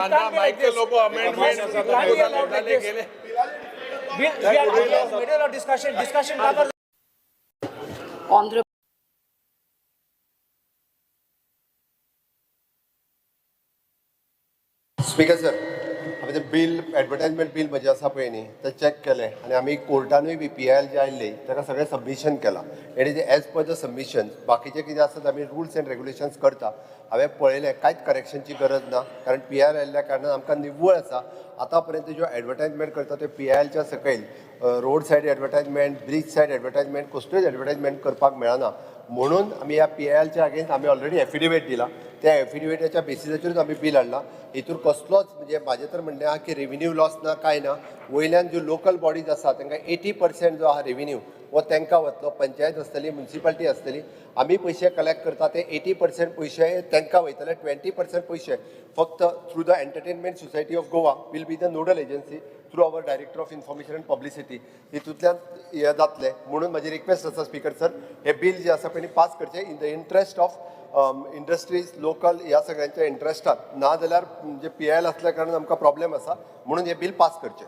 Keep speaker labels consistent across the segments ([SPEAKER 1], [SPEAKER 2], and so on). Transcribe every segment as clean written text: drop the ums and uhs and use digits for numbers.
[SPEAKER 1] Can't be like this. Can't be allowed like this. We are in the middle of discussion. Discussion covers.
[SPEAKER 2] Honorable
[SPEAKER 3] speaker sir, हांवें तें बील advertisement बील म्हजें आसा पळय न्ही तें check केलें आनी आमी कोर्टानूय बी PIL जे आयिल्ली ताका सगळें सबमिशन केलां. It is as per the submission बाकीचें कितें आसा आमी रुल्स एंड रेग्युलेशन्स करता. हांवें पळयलें कांयच करेक्शनची गरज ना, कारण PIL आयिल्ल्या कारणान आमकां निव्वळ आसा. आतां पर्यंत ज्यो एडवर्टायजमेंट करता त्यो PILच्या सकयल road side advertisement, bridge side advertisement कसल्योच advertisement करपाक मेळना. म्हणून आमी ह्या PILच्या अगेन्स्ट आमी ऑलरेडी एफिडेविट दिला. त्या एफिडेविटाच्या बेसिसाचेरूच आमी बील हाडला. हितूर कसलोच म्हणजे म्हाजें तर म्हणणें आहा की रेव्हेन्यू लॉस ना काय ना. वयल्यान ज्यो लोकल बॉडीज आसा तांकां 80% जो आहा रेव्हेन्यू वो तांकां वतलो. पंचायत आसतली, म्युनिसिपालिटी आसतली. आमी पयशे कलेक्ट करता ते 80% पयशे तांकां वयतले. 20% पयशे फक्त through the entertainment society of Goa will be the nodal agency through our director of information and publicity. हितूंतल्यान हे जातलें. म्हणून म्हजी रिक्वेस्ट आसा स्पीकर सर, हे बील जे आसा पळय पास करचें in the interest of industries local ह्या सगळ्यांच्या इंट्रस्टात. ना जाल्यार म्हणजे PIL असल्या कारणान आमकां प्रॉब्लेम आसा. म्हणून हे बील पास करचें.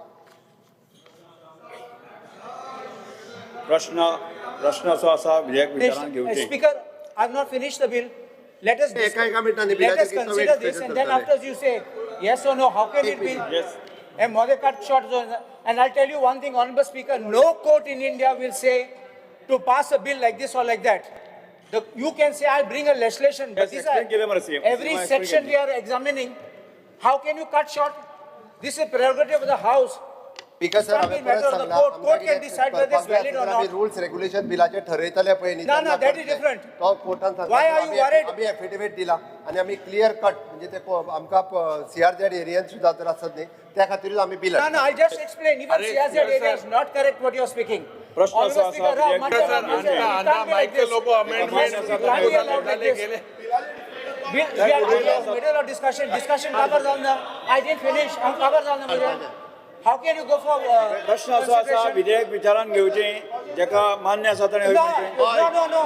[SPEAKER 4] प्रश्न असो आसा विधेयक विचारान घेवचें.
[SPEAKER 1] Speaker, I have not finished the bill. Let us consider this, and then after you say yes or no, how can it be?
[SPEAKER 4] Yes.
[SPEAKER 1] And more cut short zone. And I'll tell you one thing, Honorable Speaker, no court in India will say to pass a bill like this or like that. You can say I'll bring a legislation, but these are every section we are examining. How can you cut short? This is prerogative of the House.
[SPEAKER 3] Speaker sir, हांवें परत सांगलां
[SPEAKER 1] court can decide whether it's valid or not.
[SPEAKER 3] Rules regulation बिलाचे ठरयतले पळय न्ही.
[SPEAKER 1] No, that is different.
[SPEAKER 3] तो कोर्टान सांगता.
[SPEAKER 1] Why are you worried?
[SPEAKER 3] आमी affidavit दिला आनी आमी क्लियर कट म्हणजे ते आमकां CRZ एरियान सुद्दां जर आसत न्ही त्या खातीरूच आमी bill.
[SPEAKER 1] No, I'll just explain. Even CRZ area is not correct what you're speaking.
[SPEAKER 4] प्रश्न
[SPEAKER 1] Honorable
[SPEAKER 4] असा
[SPEAKER 1] Speaker,
[SPEAKER 4] विधेयक
[SPEAKER 1] much
[SPEAKER 4] विचारान
[SPEAKER 1] of
[SPEAKER 4] घेवचें.
[SPEAKER 1] We are in the middle of discussion. Discussion covers on the. I didn't finish. I'm covers on the middle. How can you go for?
[SPEAKER 4] प्रश्न असो आसा विधेयक विचारान घेवचें जेका मान्य आसा ताणें हय म्हणचें.
[SPEAKER 1] No.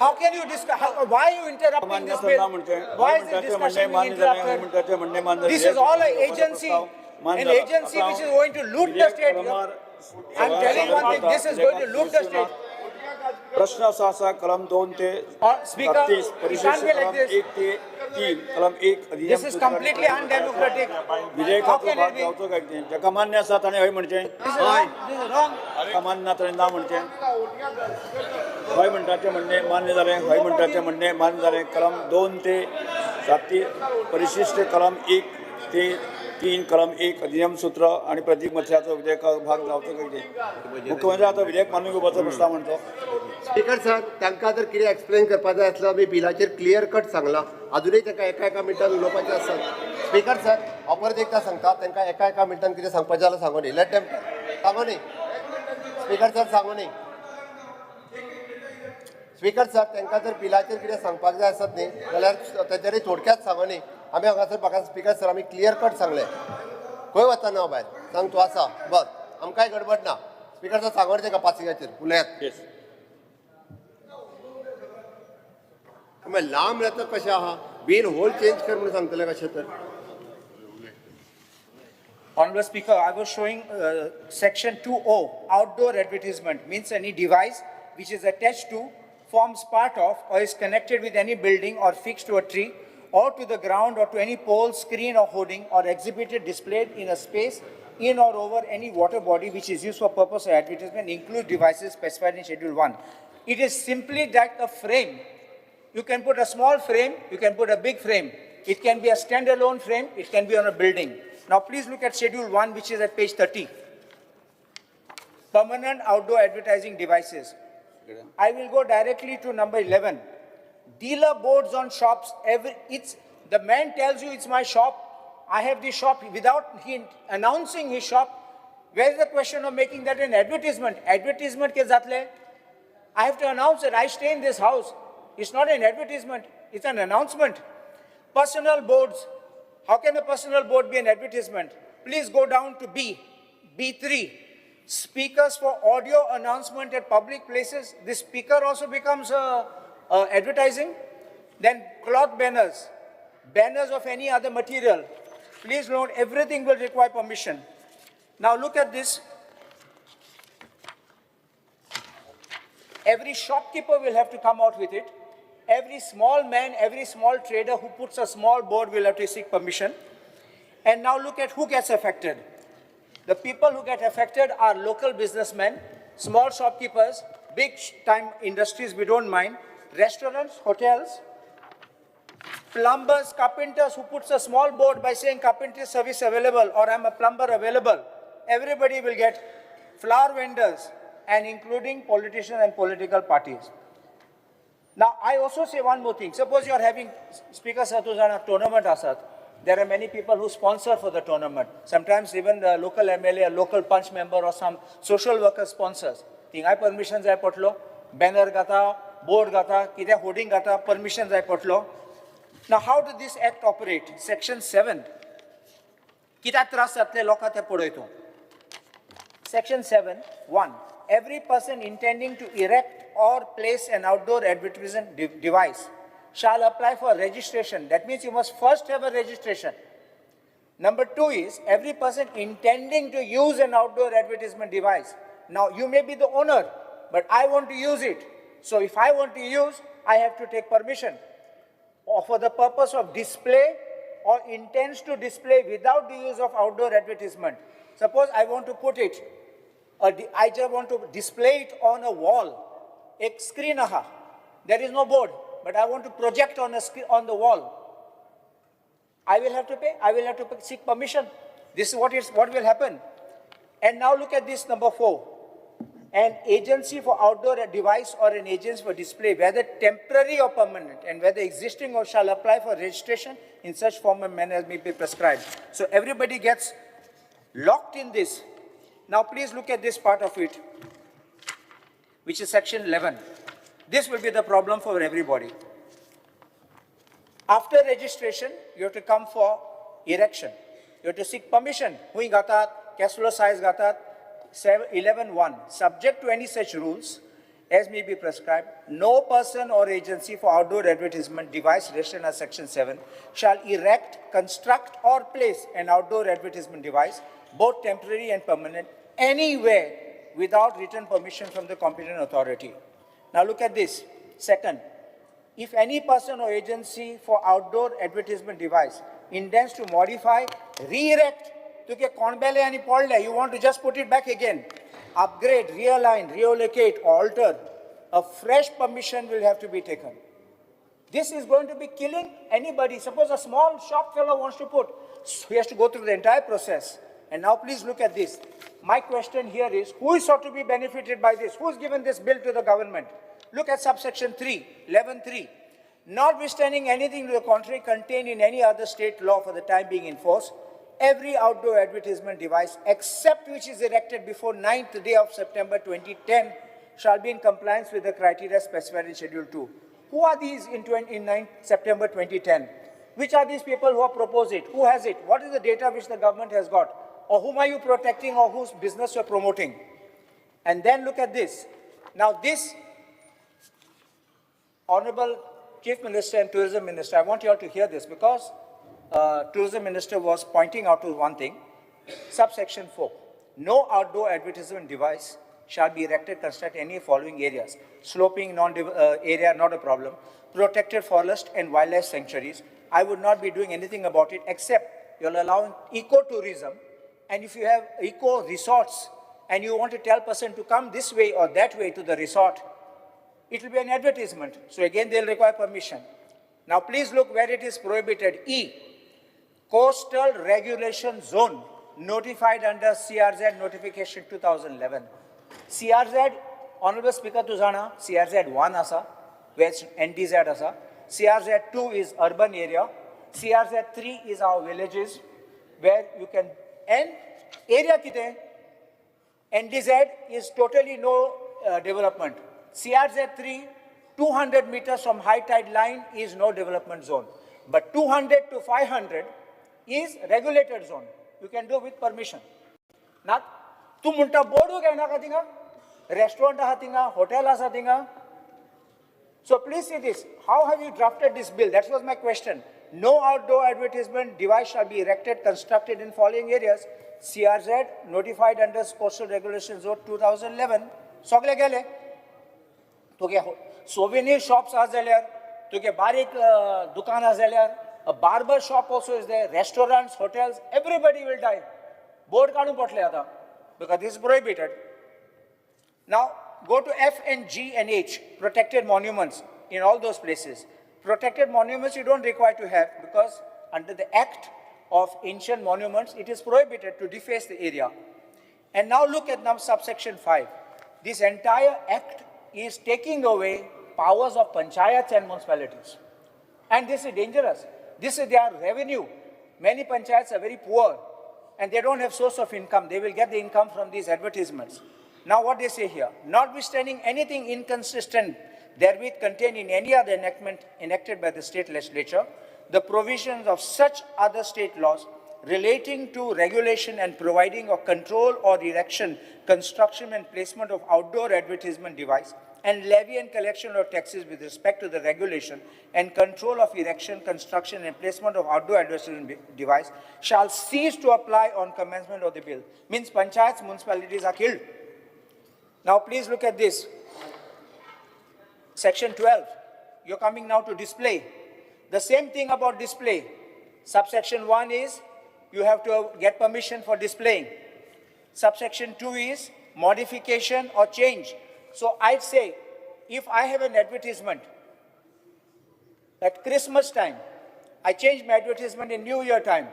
[SPEAKER 1] How can you discuss? Why are you interrupting this bill? Why is this discussion being interrupted? This is all an agency which is going to loot the state. I'm telling one thing. This is going to loot the state.
[SPEAKER 4] प्रश्न असो आसा कलम 2 ते
[SPEAKER 1] Speaker,
[SPEAKER 4] 37
[SPEAKER 1] it
[SPEAKER 4] परिशिष्ट
[SPEAKER 1] can't be like
[SPEAKER 4] कलम
[SPEAKER 1] this.
[SPEAKER 4] 1 ते 3 कलम 1 अधिनियम.
[SPEAKER 1] This is completely undemocratic.
[SPEAKER 4] विधेयकाचो
[SPEAKER 1] How can
[SPEAKER 4] भाग
[SPEAKER 1] it be?
[SPEAKER 4] जावचो काय ते जेका मान्य आसा ताणें हय म्हणचें.
[SPEAKER 1] This is wrong. This is wrong.
[SPEAKER 4] जेका मान्य ना ताणें ना म्हणचें. हय म्हणटाचें म्हणणें मान्य जालें. हय म्हणटाचें म्हणणें मान्य जालें. कलम 2 ते 7 परिशिष्ट कलम 1 ते 3 कलम 1 अधिनियम सूत्र आणि प्रतीक मथ्याचो विधेयकाचो भाग जावचो काय ते. मुख्यमंत्री आतां विधेयक मानून घेवपाचो प्रस्ताव म्हणतो.
[SPEAKER 3] स्पीकर सर, तांकां जर कितें एक्सप्लेन करपाक जाय आसलें आमी बिलाचेर क्लियर कट सांगलां. अजूनय तांकां एका मिनटान उलोवपाचें आसा. स्पीकर सर, हांव परत एकदां सांगता तांकां एका मिनटान कितें सांगपाचें जाल्यार सांगूं न्ही. लेट देम सांगूं न्ही. स्पीकर सर सांगूं न्ही. स्पीकर सर, तांकां जर बिलाचेर कितें सांगपाक जाय आसत न्ही जाल्यार तेजेरय थोडक्यात सांगूं न्ही. आमी हांगासर म्हाका स्पीकर सर आमी क्लियर कट सांगलें. खंय वता ना भायर सांग तूं आसा बस. आमकांय गडबड ना. स्पीकर सर सांगून तांकां पासिंगाचेर उलयात. लांब राहता कशें आहा बील होल चेंज कर म्हणून सांगतले कशें तर.
[SPEAKER 1] Honorable Speaker, I was showing section 2O, outdoor advertisement, means any device which is attached to, forms part of, or is connected with any building or fixed to a tree, or to the ground, or to any pole, screen, or hoarding, or exhibited, displayed in a space in or over any water body which is used for purpose of advertisement, includes devices specified in Schedule 1. It is simply that a frame. You can put a small frame, you can put a big frame. It can be a standalone frame, it can be on a building. Now please look at Schedule 1, which is at page 30. Permanent outdoor advertising devices. I will go directly to number 11. Dealer boards on shops. The man tells you it's my shop. I have the shop without he announcing his shop. Where is the question of making that an advertisement? Advertisement ke zatle. I have to announce that I stay in this house. It's not an advertisement, it's an announcement. Personal boards. How can a personal board be an advertisement? Please go down to B3. Speakers for audio announcement at public places. This speaker also becomes advertising. Then cloth banners, banners of any other material. Please note, everything will require permission. Now look at this. Every shopkeeper will have to come out with it. Every small man, every small trader who puts a small board will have to seek permission. And now look at who gets affected. The people who get affected are local businessmen, small shopkeepers, big time industries, we don't mind, restaurants, hotels, plumbers, carpenters who puts a small board by saying carpentry service available or I'm a plumber available. Everybody will get, flower vendors and including politicians and political parties. Now, I also say one more thing. Suppose you are having, Speaker Satuzana, tournament asat. There are many people who sponsor for the tournament. Sometimes even the local MLA, a local punch member or some social worker sponsors. Tingai permissions I potlo, banner gata, board gata, kite hoarding gata, permissions I potlo. Now, how does this act operate? Section 7. Kita tras atle lokate podoito. Section 7, 1. Every person intending to erect or place an outdoor advertisement device shall apply for registration. That means you must first have a registration. Number 2 is every person intending to use an outdoor advertisement device. Now, you may be the owner, but I want to use it. So, if I want to use, I have to take permission. Or for the purpose of display or intends to display without the use of outdoor advertisement. Suppose I want to put it, I just want to display it on a wall, a screen aha. There is no board, but I want to project on a screen on the wall. I will have to pay. I will have to seek permission. This is what will happen. And now look at this number 4. An agency for outdoor device or an agency for display, whether temporary or permanent, and whether existing or shall apply for registration in such form and manner as may be prescribed. So everybody gets locked in this. Now please look at this part of it, which is section 11. This will be the problem for everybody. After registration, you have to come for erection. You have to seek permission. Hui gatat, cash flow size gatat, 11.1. Subject to any such rules as may be prescribed, no person or agency for outdoor advertisement device registered as section 7 shall erect, construct or place an outdoor advertisement device, both temporary and permanent, anywhere without written permission from the competent authority. Now look at this. Second, if any person or agency for outdoor advertisement device intends to modify, re-erect, you want to just put it back again, upgrade, realign, reallocate, alter, a fresh permission will have to be taken. This is going to be killing anybody. Suppose a small shop fellow wants to put, he has to go through the entire process. And now please look at this. My question here is, who is sought to be benefited by this? Who has given this bill to the government? Look at subsection 3, 11.3. Notwithstanding anything to the contrary contained in any other state law for the time being in force, every outdoor advertisement device, except which is erected before 9th day of September 2010, shall be in compliance with the criteria specified in Schedule 2. Who are these in 9th September 2010? Which are these people who have proposed it? Who has it? What is the data which the government has got? Or whom are you protecting or whose business you are promoting? And then look at this. Now this, Honorable Chief Minister and Tourism Minister, I want you all to hear this because Tourism Minister was pointing out to one thing. Subsection 4, no outdoor advertisement device shall be erected, constructed in any following areas. Sloping area, not a problem. Protected forest and wildlife sanctuaries. I would not be doing anything about it except you'll allow eco-tourism. And if you have eco-resorts and you want to tell person to come this way or that way to the resort, it will be an advertisement. So again, they'll require permission. Now please look where it is prohibited. E, Coastal Regulation Zone, notified under CRZ Notification 2011. CRZ, Honorable Speaker Tuzana, CRZ 1 asa, where NDZ asa. CRZ 2 is urban area. CRZ 3 is our villages, where you can, and area kite, NDZ is totally no development. CRZ 3, 200 meters from high tide line is no development zone. But 200 to 500 is regulated zone. You can do with permission. Now, tu munta boardu kya na katinga? Restaurant hatinga, hotel hatinga. So please see this. How have you drafted this bill? That was my question. No outdoor advertisement device shall be erected, constructed in following areas. CRZ notified under Postal Regulations Zone 2011. Sogle gele. तुगे souvenir shops are there, तुगे barik dukan are there, a barber shop also is there, restaurants, hotels, everybody will die. Board kaadu potle ata because this is prohibited. Now go to F and G and H, protected monuments in all those places. Protected monuments you don't require to have because under the Act of Ancient Monuments, it is prohibited to deface the area. And now look at now subsection 5. This entire act is taking away powers of panchayats and municipalities. And this is dangerous. This is their revenue. Many panchayats are very poor and they don't have source of income. They will get the income from these advertisements. Now what they say here, notwithstanding anything inconsistent therewith contained in any other enactment enacted by the state legislature, the provisions of such other state laws relating to regulation and providing of control or erection, construction and placement of outdoor advertisement device, and levy and collection of taxes with respect to the regulation and control of erection, construction and placement of outdoor advertisement device shall cease to apply on commencement of the bill. Means panchayats, municipalities are killed. Now please look at this. Section 12, you're coming now to display. The same thing about display. Subsection 1 is you have to get permission for displaying. Subsection 2 is modification or change. So I'd say if I have an advertisement at Christmas time, I change my advertisement in New Year time,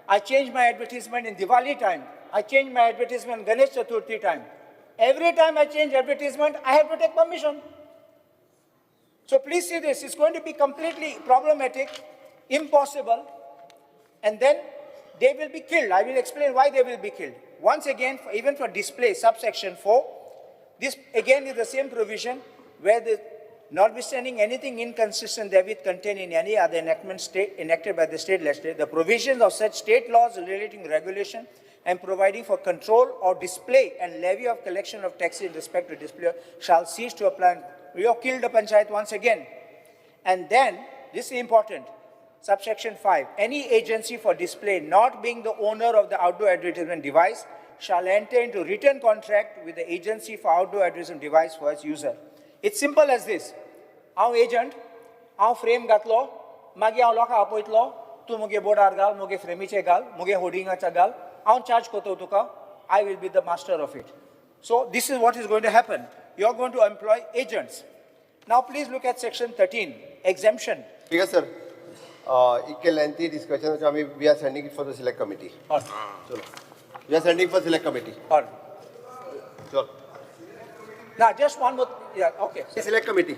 [SPEAKER 1] I change my advertisement in Diwali time, I change my advertisement in Ganesh Chaturthi time. Every time I change advertisement, I have to take permission. So please see this, it's going to be completely problematic, impossible, and then they will be killed. I will explain why they will be killed. Once again, even for display, subsection 4, this again is the same provision where the notwithstanding anything inconsistent therewith contained in any other enactment enacted by the state legislature, the provisions of such state laws relating regulation and providing for control or display and levy of collection of taxes in respect to display shall cease to apply. We have killed the panchayat once again. And then, this is important, subsection 5, any agency for display not being the owner of the outdoor advertisement device shall enter into written contract with the agency for outdoor advertisement device for its user. It's simple as this. Our agent, our frame gatlo, magi our loka apoitlo, tu muge bodar gal, muge fremiche gal, muge hoardinga gal, our charge koto tuka, I will be the master of it. So this is what is going to happen. You are going to employ agents. Now please look at section 13, exemption.
[SPEAKER 3] Because sir, a lengthy discussion, we are sending it for the select committee.
[SPEAKER 1] Or,
[SPEAKER 3] We are sending for select committee.
[SPEAKER 1] or.
[SPEAKER 3] Sure.
[SPEAKER 1] Now just one more, yeah, okay.
[SPEAKER 3] Select committee.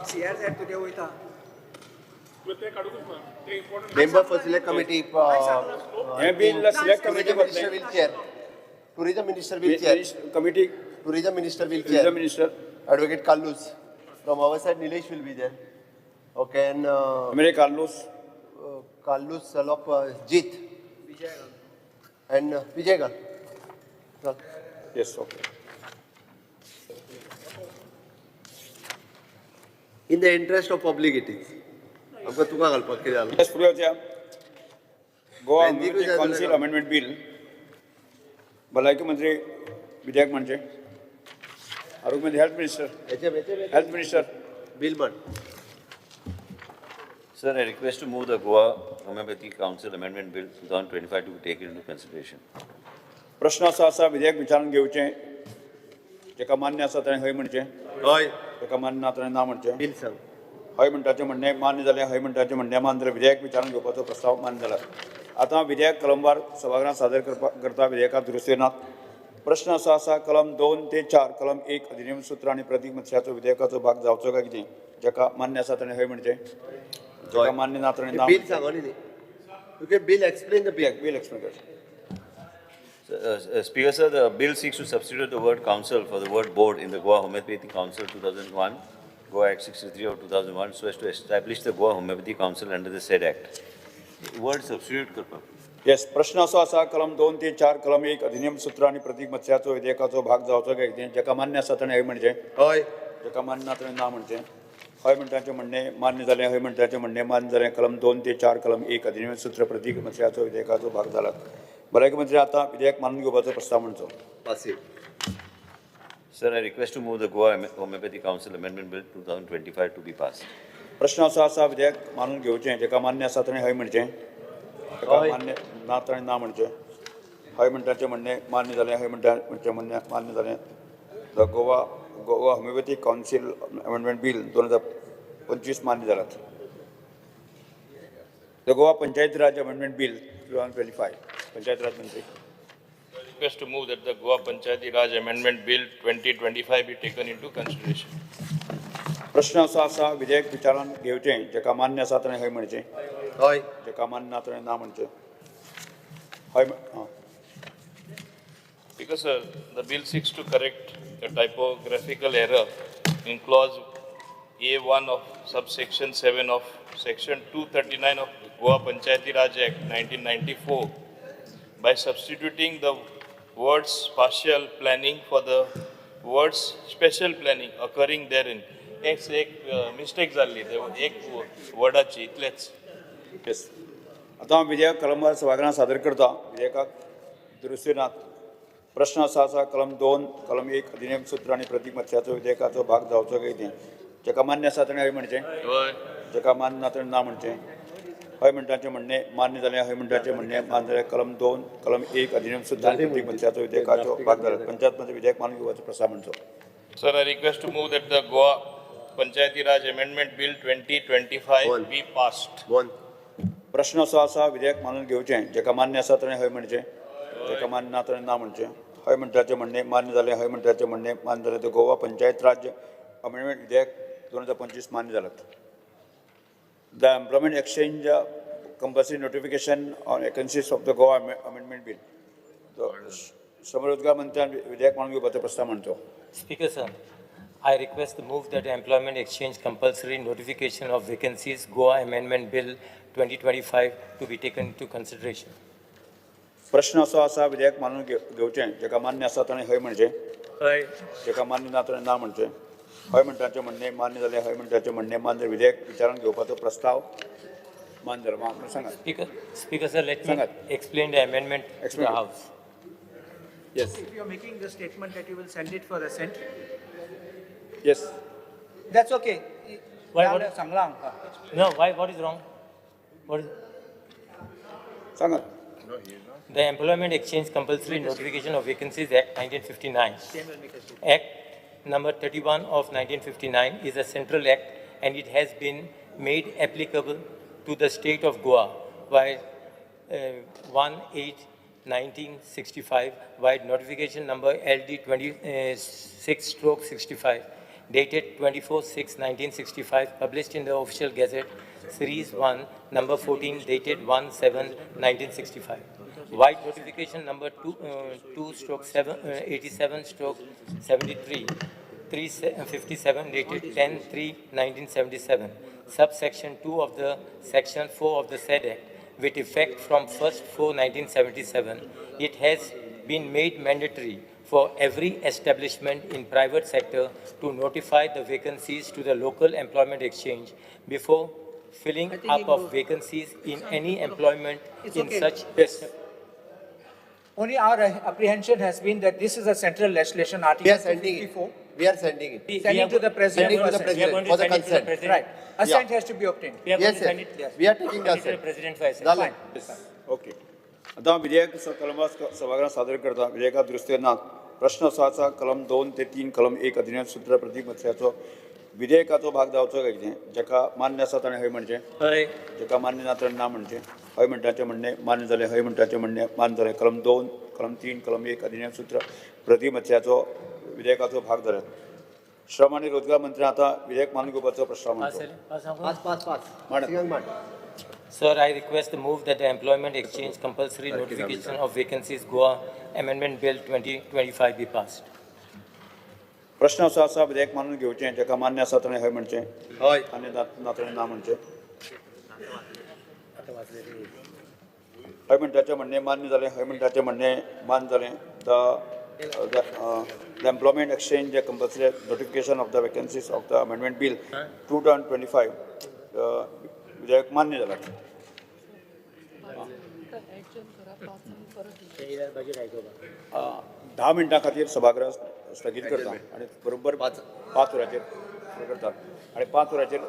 [SPEAKER 1] CRZ today hoita.
[SPEAKER 3] Member for select committee.
[SPEAKER 4] bill select committee
[SPEAKER 3] Tourism minister will chair. Tourism minister will chair.
[SPEAKER 4] committee,
[SPEAKER 3] Tourism minister will
[SPEAKER 4] tourism
[SPEAKER 3] chair.
[SPEAKER 4] minister,
[SPEAKER 3] Advocate Kallus. From our side, Nilesh will be there. Okay, and
[SPEAKER 4] Amere Carlos,
[SPEAKER 3] Kallus Salop Jeet. And Vijaygal. Sir.
[SPEAKER 4] yes, okay.
[SPEAKER 3] In the interest of publicity. हमको तुका गलपत के जाल.
[SPEAKER 4] Yes, Priya, Goa
[SPEAKER 3] Hindi ko
[SPEAKER 4] Homeopathy
[SPEAKER 3] siya
[SPEAKER 4] Council
[SPEAKER 3] talaga.
[SPEAKER 4] Amendment Bill, भलाई के मंत्री विधायक मंचे, आरोग्य मंत्री health minister, health minister,
[SPEAKER 3] Bill man.
[SPEAKER 5] Sir, I request to move the Goa Homeopathy Council Amendment Bill 2025 to be taken into consideration.
[SPEAKER 4] प्रश्न असा असा विधेयक विचारून घेवचें, जेका मान्य आसा ताणें हय म्हणचें,
[SPEAKER 3] Hoy.
[SPEAKER 4] जेका मान्य ना ताणें ना म्हणचें.
[SPEAKER 3] Bill sang.
[SPEAKER 4] हय म्हणटाचें म्हणणें मान्य जालें, हय म्हणटाचें म्हणणें मान जाल्यार विधेयक विचारून घेवपाचो प्रस्ताव मान्य जाला. आतां विधेयक कलमवार सभागृहांत सादर करता विधेयकात दुरुस्ती नात. प्रश्न असो आसा कलम 2 ते 4, कलम 1 अधिनियम सूत्र आनी प्रतीक मत्स्याचो विधेयकाचो भाग जावचो काय कितें, जेका मान्य आसा ताणें हय म्हणचें, जेका मान्य ना ताणें ना
[SPEAKER 3] Bill
[SPEAKER 4] म्हणचें.
[SPEAKER 3] sang only. You can Bill explain the bill.
[SPEAKER 4] Bill explain कर.
[SPEAKER 5] Speaker, sir, the bill seeks to substitute the word council for the word board in the Goa Homeopathy Council 2001, Goa Act 63 of 2001, so as to establish the Goa Homeopathy Council under the said act. Word substitute करपा.
[SPEAKER 4] Yes, प्रश्न असो आसा कलम 2 ते 4, कलम 1 अधिनियम सूत्र आनी प्रतीक मत्स्याचो विधेयकाचो भाग जावचो काय कितें, जेका मान्य आसा ताणें हय म्हणचें,
[SPEAKER 3] Hoy.
[SPEAKER 4] जेका मान्य नातणे ना म्हणचे हय म्हणटाचे म्हणणे मान्य जालें हय म्हणटाचे म्हणणे मान्य जालें कलम 2 ते 4 कलम 1 अधिनियम सूत्र प्रतीक मंत्र्याचो विधेयकाचो भाग जाला भलायकी मंत्री आता विधेयक मानून घेवपाचो प्रस्ताव म्हणचो
[SPEAKER 3] passive.
[SPEAKER 5] Sir, I request to move the Goa Homeopathy Council Amendment Bill 2025 to be passed.
[SPEAKER 4] प्रश्न असो आसा विधेयक मानून घेवचें जेका मान्य आसा ताणें हय म्हणचें जेका मान्य ना ताणें ना म्हणचें हय म्हणटाचें म्हणणे मान्य जालें हय म्हणटाचें म्हणणे मान्य जालें the Goa homeopathic council amendment bill 2025 मान्य जालात the Goa Panchayati Raj amendment bill 2025 Panchayat Raj मंत्री
[SPEAKER 6] Request to move that the Goa Panchayati Raj Amendment Bill 2025 be taken into consideration.
[SPEAKER 4] प्रश्न असो आसा विधेयक विचारान घेवचें जेका मान्य आसा ताणें हय म्हणचें
[SPEAKER 3] हय.
[SPEAKER 4] जेका मान्य ना ताणें ना म्हणचें हय
[SPEAKER 6] Because the bill seeks to correct a typographical error in clause A1 of subsection 7 of section 239 of Goa Panchayati Raj Act 1994 by substituting the words partial planning for the words special planning occurring therein. एक mistake जाल्ली एक वर्डाची इतलेंच.
[SPEAKER 4] Yes आतां हांव विधेयक Kalmar सभागृहांत सादर करता विधेयकाक दुरुस्ती नात प्रश्न असो आसा कलम 2 कलम 1 अधिनियम सूत्र आनी प्रतीक मत्स्याचो विधेयकाचो भाग जावचो काय तें जेका मान्य आसा ताणें हय म्हणचें जेका मान्य ना ताणें ना म्हणचें हय म्हणटाचें म्हणणे मान्य जालें हय म्हणटाचें म्हणणे मान्य जालें कलम 2 कलम 1 अधिनियम सूत्र आनी प्रतीक मत्स्याचो विधेयकाचो भाग जाला पंचायत मंत्री विधेयक मानून घेवपाचो प्रस्ताव म्हणचो
[SPEAKER 6] Sir, I request to move that the Goa Panchayati Raj Amendment Bill 2025 be passed.
[SPEAKER 3] One.
[SPEAKER 4] प्रश्न असो आसा विधेयक मानून घेवचें जेका मान्य आसा ताणें हय म्हणचें जेका मान्य ना ताणें ना म्हणचें हय म्हणटाचें म्हणणे मान्य जालें हय म्हणटाचें म्हणणे मान्य जालें ते गोवा पंचायत राज अमेंडमेंट विधेयक 2025 मान्य जालात the employment exchange compulsory notification on vacancies of the Goa amendment bill श्रम रोजगार मंत्र्यान विधेयक मानून घेवपाचो प्रस्ताव म्हणचो
[SPEAKER 7] Speaker sir, I request to move that employment exchange compulsory notification of vacancies Goa Amendment Bill 2025 to be taken into consideration.
[SPEAKER 4] प्रश्न असो आसा विधेयक मानून घेवचें जेका मान्य आसा ताणें हय म्हणचें जेका मान्य ना ताणें ना म्हणचें हय म्हणटाचें म्हणणे मान्य जालें हय म्हणटाचें म्हणणे मान्य जालें विधेयक विचारान घेवपाचो प्रस्ताव मान्य जालो सांगात
[SPEAKER 7] Speaker sir, let me explain the amendment to the House.
[SPEAKER 4] Yes
[SPEAKER 1] If you're making the statement that you will send it for assent,
[SPEAKER 4] yes
[SPEAKER 1] that's okay.
[SPEAKER 7] Why, what-
[SPEAKER 1] Sangla आमकां.
[SPEAKER 7] No, why, what is wrong? What is,
[SPEAKER 4] सांगात
[SPEAKER 7] the Employment Exchange Compulsory Notification of Vacancies Act 1959. Act number 31 of 1959 is a central act and it has been made applicable to the state of Goa by 1/8/1965 by notification number LD 26/65 dated 24/6/1965 published in the official gazette series 1 number 14 dated 1/7/1965. White notification number 2/87/73 357 dated 10/3/1977 subsection 2 of the section 4 of the said act with effect from 1/4/1977. It has been made mandatory for every establishment in private sector to notify the vacancies to the local employment exchange before filling up of vacancies in any employment
[SPEAKER 1] It's
[SPEAKER 7] in
[SPEAKER 1] okay.
[SPEAKER 7] such.
[SPEAKER 1] Only our apprehension has been that this is a central legislation,
[SPEAKER 3] We
[SPEAKER 1] Article
[SPEAKER 3] are sending it.
[SPEAKER 1] 54.
[SPEAKER 3] We are sending it.
[SPEAKER 1] Sending to the president
[SPEAKER 3] Sending
[SPEAKER 1] for
[SPEAKER 3] to the
[SPEAKER 1] assent.
[SPEAKER 7] We are going to
[SPEAKER 3] president for the
[SPEAKER 7] send it to the
[SPEAKER 3] consent.
[SPEAKER 7] president.
[SPEAKER 1] Right. Assent has to be obtained.
[SPEAKER 7] We are going
[SPEAKER 3] Yes,
[SPEAKER 7] to
[SPEAKER 3] sir.
[SPEAKER 7] send it.
[SPEAKER 1] Yes.
[SPEAKER 3] We are taking the
[SPEAKER 7] Send it to the
[SPEAKER 3] assent.
[SPEAKER 7] president for assent.
[SPEAKER 3] Dale.
[SPEAKER 4] Okay आता हांव विधेयक कलमास सभागृहांत सादर करता विधेयका दुरुस्ती ना प्रश्न असो आसा कलम 2 ते 3 कलम 1 अधिनियम सूत्र प्रतीक मत्स्याचो विधेयकाचो भाग जावचो काय कितें जेका मान्य आसा ताणें हय म्हणचें जेका मान्य ना ताणें ना म्हणचें हय म्हणटाचें म्हणणे मान्य जालें हय म्हणटाचें म्हणणे मान्य जालें कलम 2 कलम 3 कलम 1 अधिनियम सूत्र प्रतीक मत्स्याचो विधेयकाचो भाग जाल्यात श्रम आनी रोजगार मंत्री आता विधेयक मानून घेवपाचो प्रस्ताव मांडतो
[SPEAKER 3] मांड.
[SPEAKER 7] Sir, I request to move that the Employment Exchange Compulsory Notification of Vacancies Goa Amendment Bill 2025 be passed.
[SPEAKER 4] प्रश्न असो आसा विधेयक मानून घेवचें जेका मान्य आसा ताणें हय म्हणचें
[SPEAKER 3] हय.
[SPEAKER 4] आनी ना ताणें ना म्हणचें हय म्हणटाचें म्हणणे मान्य जालें हय म्हणटाचें म्हणणे मान्य जालें the the employment exchange, the compulsory notification of the vacancies of the amendment bill 2025 विधेयक मान्य झालं. दहा मिनटां खातीर सभागृह स्थगीत करता आणि बरोबर पाच वरांचेर सुरू करता आणि 5 वरांचेर